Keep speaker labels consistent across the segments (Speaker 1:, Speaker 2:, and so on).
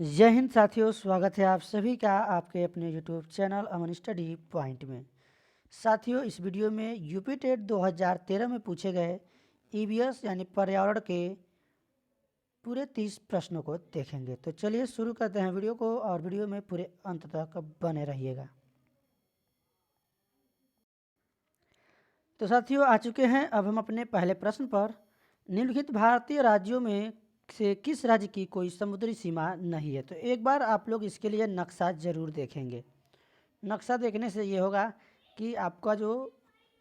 Speaker 1: जय हिंद साथियों, स्वागत है आप सभी का आपके अपने यूट्यूब चैनल अमन स्टडी पॉइंट में। साथियों, इस वीडियो में यूपी टेट 2013 में पूछे गए ईवीएस यानी पर्यावरण के पूरे 30 प्रश्नों को देखेंगे। तो चलिए शुरू करते हैं वीडियो को और वीडियो में पूरे अंत तक बने रहिएगा। तो साथियों, आ चुके हैं अब हम अपने पहले प्रश्न पर। निम्नलिखित भारतीय राज्यों में से किस राज्य की कोई समुद्री सीमा नहीं है? तो एक बार आप लोग इसके लिए नक्शा जरूर देखेंगे। नक्शा देखने से ये होगा कि आपका जो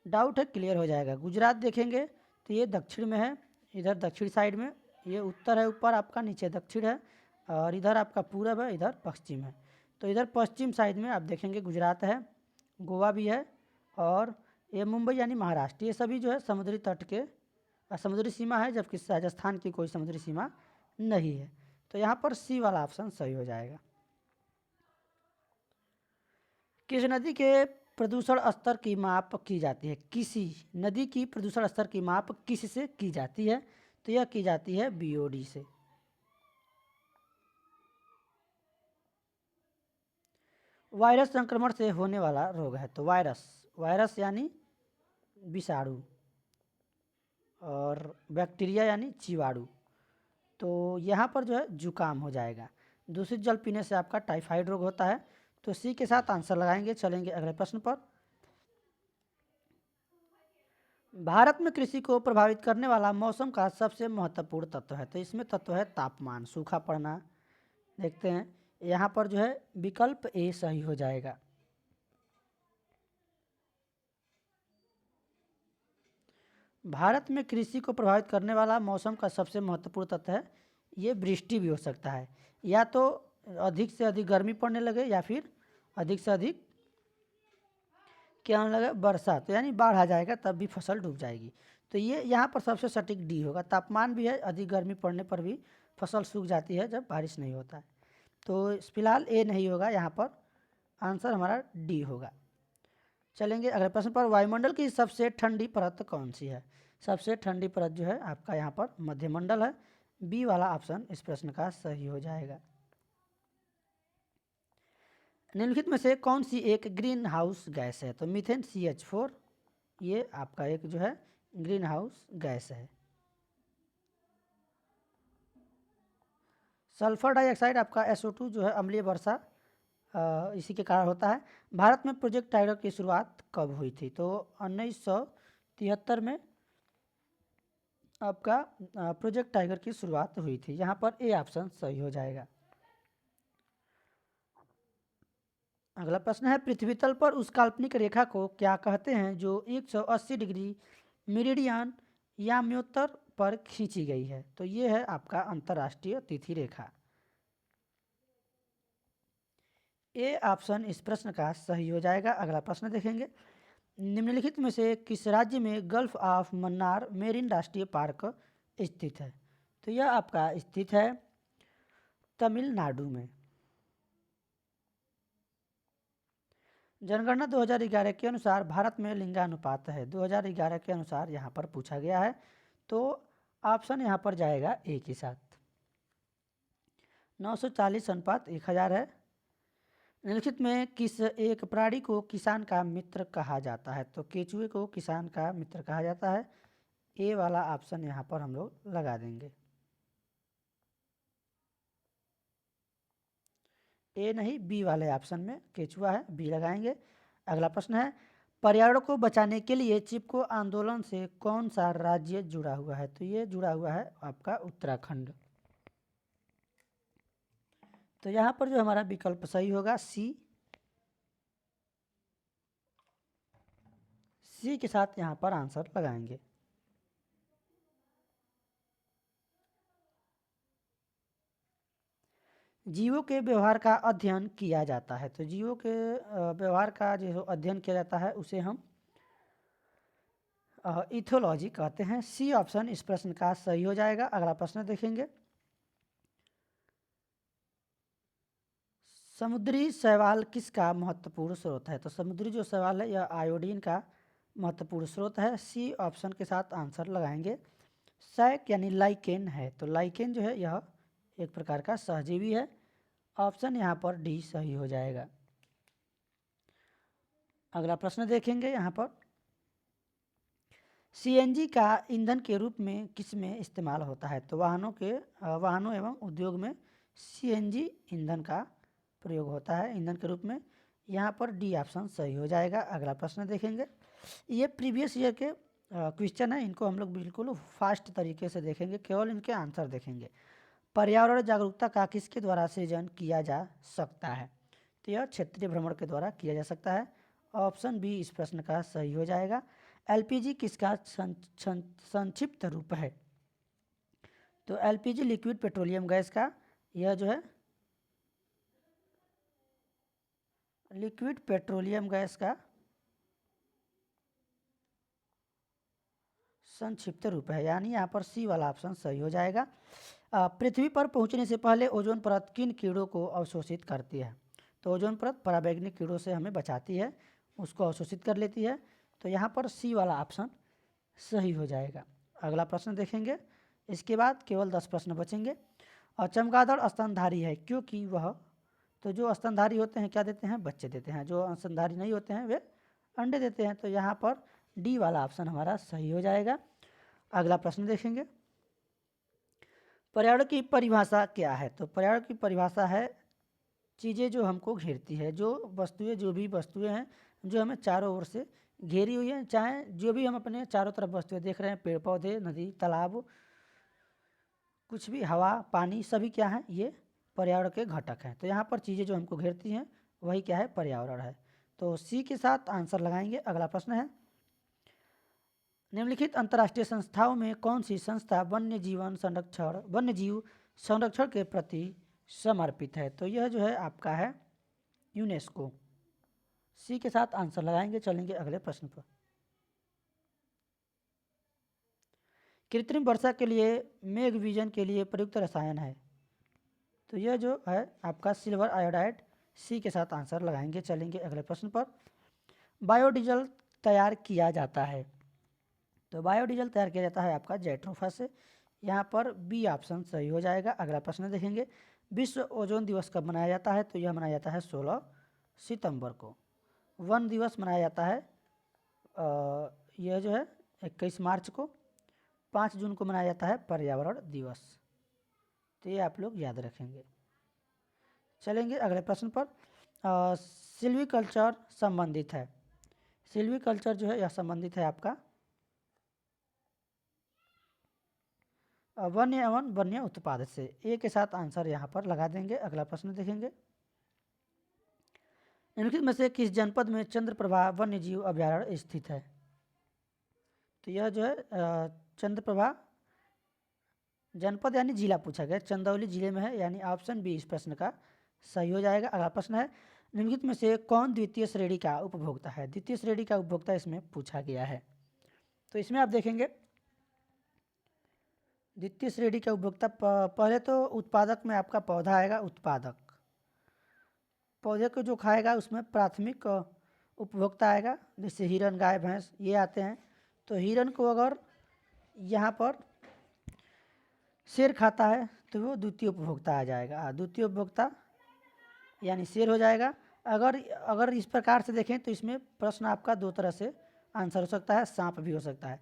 Speaker 1: डाउट है क्लियर हो जाएगा। गुजरात देखेंगे तो ये दक्षिण में है, इधर दक्षिण साइड में, ये उत्तर है ऊपर आपका, नीचे दक्षिण है, और इधर आपका पूरब है, इधर पश्चिम है। तो इधर पश्चिम साइड में आप देखेंगे गुजरात है, गोवा भी है, और ये मुंबई यानी महाराष्ट्र, ये सभी जो है समुद्री तट के समुद्री सीमा है, जबकि राजस्थान की कोई समुद्री सीमा नहीं है। तो यहाँ पर सी वाला ऑप्शन सही हो जाएगा। किस नदी के प्रदूषण स्तर की माप की जाती है? किसी नदी की प्रदूषण स्तर की माप किस से की जाती है? तो यह की जाती है बीओडी से। वायरस संक्रमण से होने वाला रोग है, तो वायरस यानी विषाणु, और बैक्टीरिया यानी जीवाणु। तो यहाँ पर जो है जुकाम हो जाएगा। दूषित जल पीने से आपका टाइफाइड रोग होता है। तो सी के साथ आंसर लगाएंगे। चलेंगे अगले प्रश्न पर। भारत में कृषि को प्रभावित करने वाला मौसम का सबसे महत्वपूर्ण तत्व है, तो इसमें तत्व है तापमान, सूखा पड़ना। देखते हैं, यहाँ पर जो है विकल्प ए सही हो जाएगा। भारत में कृषि को प्रभावित करने वाला मौसम का सबसे महत्वपूर्ण तत्व है, ये वृष्टि भी हो सकता है, या तो अधिक से अधिक गर्मी पड़ने लगे या फिर अधिक से अधिक क्या होने लगे, बरसात, तो यानी बाढ़ आ जाएगा, तब भी फसल डूब जाएगी। तो ये यहाँ पर सबसे सटीक डी होगा। तापमान भी है, अधिक गर्मी पड़ने पर भी फसल सूख जाती है जब बारिश नहीं होता है। तो फिलहाल ए नहीं होगा, यहाँ पर आंसर हमारा डी होगा। चलेंगे अगले प्रश्न पर। वायुमंडल की सबसे ठंडी परत कौन सी है? सबसे ठंडी परत जो है आपका यहाँ पर मध्यमंडल है। बी वाला ऑप्शन इस प्रश्न का सही हो जाएगा। निम्नलिखित में से कौन सी एक ग्रीन हाउस गैस है? तो मीथेन CH4, ये आपका एक जो है ग्रीन हाउस गैस है। सल्फर डाइऑक्साइड आपका SO2 जो है अम्लीय वर्षा इसी के कारण होता है। भारत में प्रोजेक्ट टाइगर की शुरुआत कब हुई थी? तो 1973 में आपका प्रोजेक्ट टाइगर की शुरुआत हुई थी। यहाँ पर ए ऑप्शन सही हो जाएगा। अगला प्रश्न है, पृथ्वी तल पर उस काल्पनिक रेखा को क्या कहते हैं जो 180 डिग्री मेरिडियन याम्योत्तर पर खींची गई है? तो ये है आपका अंतर्राष्ट्रीय तिथि रेखा। ए ऑप्शन इस प्रश्न का सही हो जाएगा। अगला प्रश्न देखेंगे, निम्नलिखित में से किस राज्य में गल्फ ऑफ मन्नार मेरीन राष्ट्रीय पार्क स्थित है? तो यह आपका स्थित है तमिलनाडु में। जनगणना 2011 के अनुसार भारत में लिंगानुपात है, 2011 के अनुसार यहाँ पर पूछा गया है। तो ऑप्शन यहाँ पर जाएगा ए के साथ। 940 अनुपात 1000 है। निम्नलिखित में किस एक प्राणी को किसान का मित्र कहा जाता है? तो केचुए को किसान का मित्र कहा जाता है। ए वाला ऑप्शन यहाँ पर हम लोग लगा देंगे। ए नहीं, बी वाले ऑप्शन में केचुआ है, बी लगाएंगे। अगला प्रश्न है, पर्यावरण को बचाने के लिए चिपको आंदोलन से कौन सा राज्य जुड़ा हुआ है? तो ये जुड़ा हुआ है आपका उत्तराखंड। तो यहाँ पर जो हमारा विकल्प सही होगा सी के साथ यहाँ पर आंसर लगाएंगे। जीवों के व्यवहार का अध्ययन किया जाता है, तो जीवों के व्यवहार का जो अध्ययन किया जाता है उसे हम इथोलॉजी कहते हैं। सी ऑप्शन इस प्रश्न का सही हो जाएगा। अगला प्रश्न देखेंगे, समुद्री शैवाल किसका महत्वपूर्ण स्रोत है? तो समुद्री जो शैवाल है यह आयोडीन का महत्वपूर्ण स्रोत है। सी ऑप्शन के साथ आंसर लगाएंगे। सैक यानी लाइकेन है, तो लाइकेन जो है यह एक प्रकार का सहजीवी है, ऑप्शन यहाँ पर डी सही हो जाएगा। अगला प्रश्न देखेंगे यहाँ पर, सीएनजी का ईंधन के रूप में किस में इस्तेमाल होता है? तो वाहनों एवं उद्योग में सीएनजी ईंधन का प्रयोग होता है ईंधन के रूप में। यहाँ पर डी ऑप्शन सही हो जाएगा। अगला प्रश्न देखेंगे, ये प्रीवियस ईयर के क्वेश्चन है, इनको हम लोग बिल्कुल फास्ट तरीके से देखेंगे, केवल इनके आंसर देखेंगे। पर्यावरण जागरूकता का किसके द्वारा सृजन किया जा सकता है? तो यह क्षेत्रीय भ्रमण के द्वारा किया जा सकता है। ऑप्शन बी इस प्रश्न का सही हो जाएगा। एलपीजी किसका संक्षिप्त रूप है? तो एलपीजी लिक्विड पेट्रोलियम गैस का, यह जो है लिक्विड पेट्रोलियम गैस का संक्षिप्त रूप है, यानी यहाँ पर सी वाला ऑप्शन सही हो जाएगा। पृथ्वी पर पहुँचने से पहले ओजोन परत किन कीड़ों को अवशोषित करती है? तो ओजोन परत पराबैंगनी कीड़ों से हमें बचाती है, उसको अवशोषित कर लेती है। तो यहाँ पर सी वाला ऑप्शन सही हो जाएगा। अगला प्रश्न देखेंगे, इसके बाद केवल 10 प्रश्न बचेंगे। और चमगादड़ स्तनधारी है क्योंकि वह, तो जो स्तनधारी होते हैं क्या देते हैं? बच्चे देते हैं। जो स्तनधारी नहीं होते हैं वे अंडे देते हैं। तो यहाँ पर डी वाला ऑप्शन हमारा सही हो जाएगा। अगला प्रश्न देखेंगे, पर्यावरण की परिभाषा क्या है? तो पर्यावरण की परिभाषा है चीज़ें जो हमको घेरती है, जो भी वस्तुएं हैं जो हमें चारों ओर से घेरी हुई हैं, चाहे जो भी हम अपने चारों तरफ वस्तुएं देख रहे हैं, पेड़ पौधे, नदी, तालाब, कुछ भी, हवा, पानी, सभी क्या है? ये पर्यावरण के घटक हैं। तो यहाँ पर चीज़ें जो हमको घेरती हैं वही क्या है? पर्यावरण है। तो सी के साथ आंसर लगाएंगे। अगला प्रश्न है, निम्नलिखित अंतर्राष्ट्रीय संस्थाओं में कौन सी संस्था वन्यजीव संरक्षण के प्रति समर्पित है? तो यह जो है आपका है यूनेस्को। सी के साथ आंसर लगाएंगे। चलेंगे अगले प्रश्न पर, कृत्रिम वर्षा के लिए मेघ विजन के लिए प्रयुक्त रसायन है? तो यह जो है आपका सिल्वर आयोडाइड। सी के साथ आंसर लगाएंगे। चलेंगे अगले प्रश्न पर, बायोडीजल तैयार किया जाता है? तो बायोडीजल तैयार किया जाता है आपका जेट्रोफा से। यहाँ पर बी ऑप्शन सही हो जाएगा। अगला प्रश्न देखेंगे, विश्व ओजोन दिवस कब मनाया जाता है? तो यह मनाया जाता है 16 सितंबर को। वन दिवस मनाया जाता है यह जो है 21 मार्च को। 5 जून को मनाया जाता है पर्यावरण दिवस। तो ये आप लोग याद रखेंगे। चलेंगे अगले प्रश्न पर, सिल्वीकल्चर संबंधित है? सिल्वीकल्चर जो है यह संबंधित है आपका वन्य एवं वन्य उत्पाद से। ए के साथ आंसर यहाँ पर लगा देंगे। अगला प्रश्न देखेंगे, निम्नलिखित में से किस जनपद में चंद्रप्रभा वन्यजीव अभयारण्य स्थित है? तो यह जो है चंद्रप्रभा जनपद यानी जिला पूछा गया, चंदौली जिले में है, यानी ऑप्शन बी इस प्रश्न का सही हो जाएगा। अगला प्रश्न है, निम्नलिखित में से कौन द्वितीय श्रेणी का उपभोक्ता है? द्वितीय श्रेणी का उपभोक्ता इसमें पूछा गया है। तो इसमें आप देखेंगे द्वितीय श्रेणी का उपभोक्ता, पहले तो उत्पादक में आपका पौधा आएगा। उत्पादक पौधे को जो खाएगा उसमें प्राथमिक उपभोक्ता आएगा, जैसे हिरन, गाय, भैंस ये आते हैं। तो हिरन को अगर यहाँ पर शेर खाता है तो वो द्वितीय उपभोक्ता आ जाएगा। द्वितीय उपभोक्ता यानी शेर हो जाएगा। अगर इस प्रकार से देखें तो इसमें प्रश्न आपका दो तरह से आंसर हो सकता है, सांप भी हो सकता है।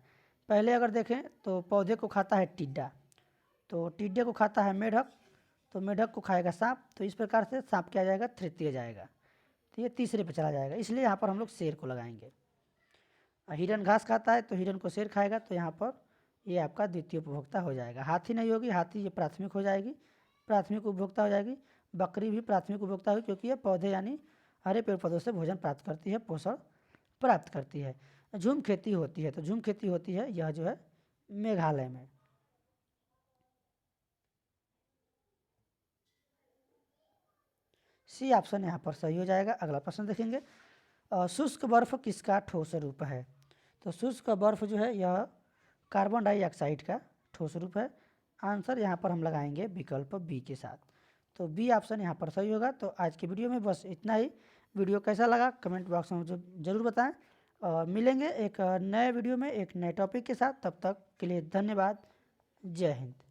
Speaker 1: पहले अगर देखें तो पौधे को खाता है टिड्डा, तो टिड्डे को खाता है मेढक, तो मेढक को खाएगा सांप। तो इस प्रकार से सांप क्या जाएगा? तृतीय जाएगा। तो ये तीसरे पे चला जाएगा, इसलिए यहाँ पर हम लोग शेर को लगाएंगे। हिरन घास खाता है तो हिरन को शेर खाएगा, तो यहाँ पर ये आपका द्वितीय उपभोक्ता हो जाएगा। हाथी नहीं होगी, हाथी ये प्राथमिक हो जाएगी, प्राथमिक उपभोक्ता हो जाएगी। बकरी भी प्राथमिक उपभोक्ता होगी क्योंकि ये पौधे यानी हरे पेड़ पौधों से भोजन प्राप्त करती है, पोषण प्राप्त करती है। झूम खेती होती है, तो झूम खेती होती है यह जो है मेघालय में। सी ऑप्शन यहाँ पर सही हो जाएगा। अगला प्रश्न देखेंगे, शुष्क बर्फ किसका ठोस रूप है? तो शुष्क बर्फ जो है यह कार्बन डाइऑक्साइड का ठोस रूप है। आंसर यहाँ पर हम लगाएंगे विकल्प बी के साथ। तो बी ऑप्शन यहाँ पर सही होगा। तो आज की वीडियो में बस इतना ही। वीडियो कैसा लगा कमेंट बॉक्स में मुझे ज़रूर बताएं। मिलेंगे एक नए वीडियो में एक नए टॉपिक के साथ। तब तक के लिए धन्यवाद। जय हिंद।